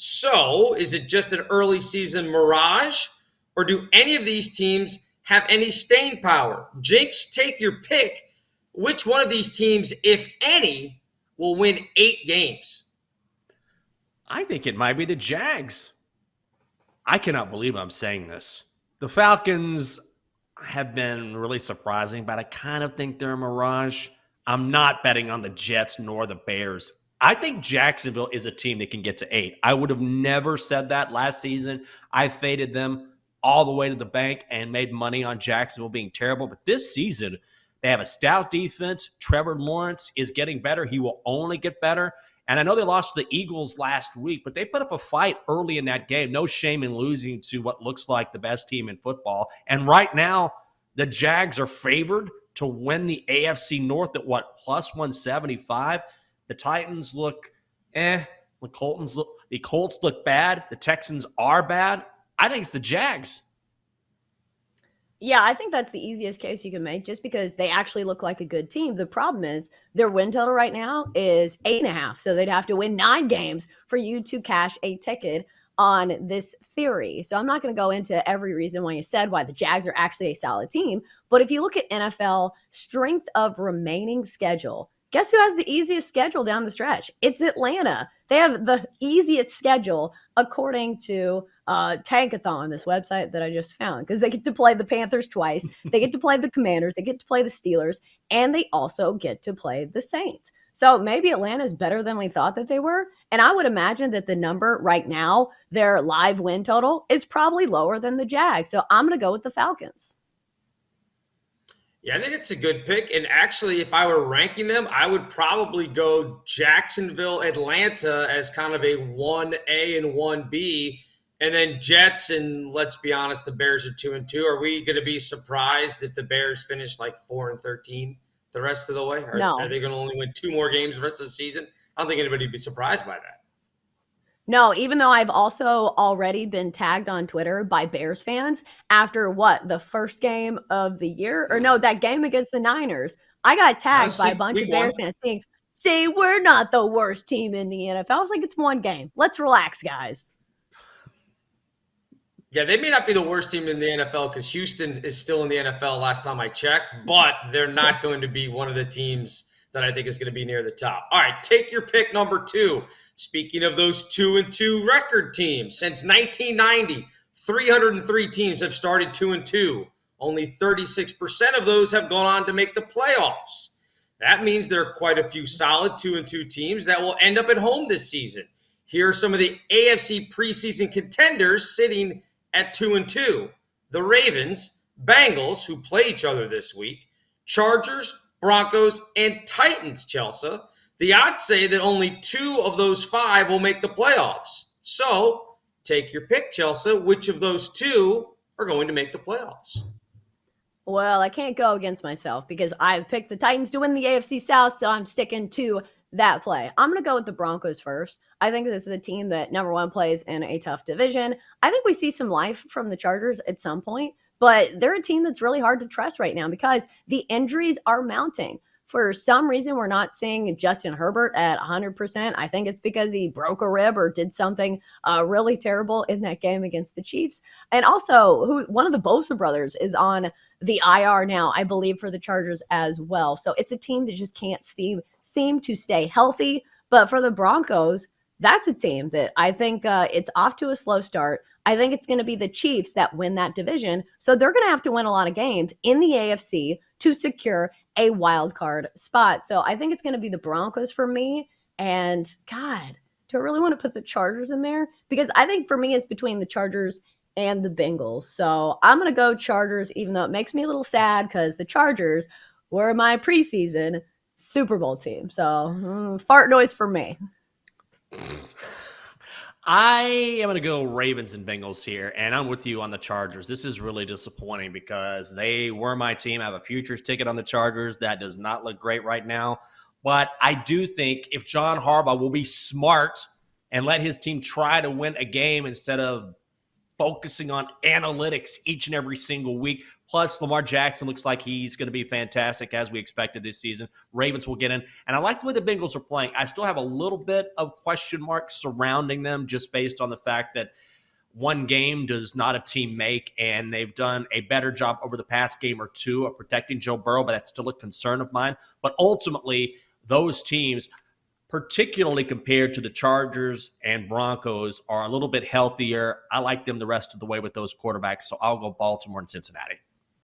So is it just an early season mirage, or do any of these teams have any staying power? Jenks, take your pick. Which one of these teams, if any, will win 8 games? I think it might be the Jags. I cannot believe I'm saying this. The Falcons have been really surprising, but I kind of think they're a mirage. I'm not betting on the Jets nor the Bears. I think Jacksonville is a team that can get to 8. I would have never said that last season. I faded them all the way to the bank and made money on Jacksonville being terrible. But this season, they have a stout defense. Trevor Lawrence is getting better. He will only get better. And I know they lost to the Eagles last week, but they put up a fight early in that game. No shame in losing to what looks like the best team in football. And right now, the Jags are favored to win the AFC North at plus 175. The Titans look The Colts look bad. The Texans are bad. I think it's the Jags. Yeah, I think that's the easiest case you can make just because they actually look like a good team. The problem is their win total right now is 8.5. So they'd have to win 9 games for you to cash a ticket on this theory. So I'm not going to go into every reason why you said why the Jags are actually a solid team. But if you look at NFL strength of remaining schedule, guess who has the easiest schedule down the stretch? It's Atlanta. They have the easiest schedule according to Tankathon, this website that I just found, because they get to play the Panthers twice. They get to play the Commanders. They get to play the Steelers. And they also get to play the Saints. So maybe Atlanta's better than we thought that they were. And I would imagine that the number right now, their live win total, is probably lower than the Jags. So I'm going to go with the Falcons. Yeah, I think it's a good pick. And actually, if I were ranking them, I would probably go Jacksonville, Atlanta as kind of a 1A and 1B. And then Jets, and let's be honest, the Bears are 2-2. Are we going to be surprised if the Bears finish like 4-13 the rest of the way? No. Are they going to only win 2 more games the rest of the season? I don't think anybody would be surprised by that. No, even though I've also already been tagged on Twitter by Bears fans after the first game of the year? Or no, that game against the Niners. I got tagged by a bunch of Bears fans saying, see, we're not the worst team in the NFL. I was like, it's one game. Let's relax, guys. Yeah, they may not be the worst team in the NFL because Houston is still in the NFL last time I checked, but they're not going to be one of the teams that I think is going to be near the top. All right, take your pick number 2. Speaking of those 2-2 record teams, since 1990, 303 teams have started 2-2. Only 36% of those have gone on to make the playoffs. That means there are quite a few solid 2-2 teams that will end up at home this season. Here are some of the AFC preseason contenders sitting at 2-2. The Ravens, Bengals, who play each other this week, Chargers, Broncos, and Titans, Chelsa. The odds say that only 2 of those 5 will make the playoffs. So take your pick, Chelsa. Which of those 2 are going to make the playoffs? Well, I can't go against myself because I've picked the Titans to win the AFC South, so I'm sticking to that play. I'm going to go with the Broncos first. I think this is a team that, number one, plays in a tough division. I think we see some life from the Chargers at some point, but they're a team that's really hard to trust right now because the injuries are mounting. For some reason, we're not seeing Justin Herbert at 100%. I think it's because he broke a rib or did something really terrible in that game against the Chiefs. And also, one of the Bosa brothers is on the IR now, I believe, for the Chargers as well. So it's a team that just can't seem to stay healthy. But for the Broncos, that's a team that I think it's off to a slow start. I think it's going to be the Chiefs that win that division. So they're going to have to win a lot of games in the AFC to secure a wild card spot. So I think it's going to be the Broncos for me. And God, do I really want to put the Chargers in there? Because I think for me, it's between the Chargers and the Bengals. So I'm going to go Chargers, even though it makes me a little sad because the Chargers were my preseason Super Bowl team. So fart noise for me. I am going to go Ravens and Bengals here, and I'm with you on the Chargers. This is really disappointing because they were my team. I have a futures ticket on the Chargers. That does not look great right now. But I do think if John Harbaugh will be smart and let his team try to win a game instead of focusing on analytics each and every single week, Plus, Lamar Jackson looks like he's going to be fantastic as we expected this season. Ravens will get in. And I like the way the Bengals are playing. I still have a little bit of question marks surrounding them just based on the fact that one game does not a team make, and they've done a better job over the past game or two of protecting Joe Burrow, but that's still a concern of mine. But ultimately, those teams, particularly compared to the Chargers and Broncos, are a little bit healthier. I like them the rest of the way with those quarterbacks, so I'll go Baltimore and Cincinnati.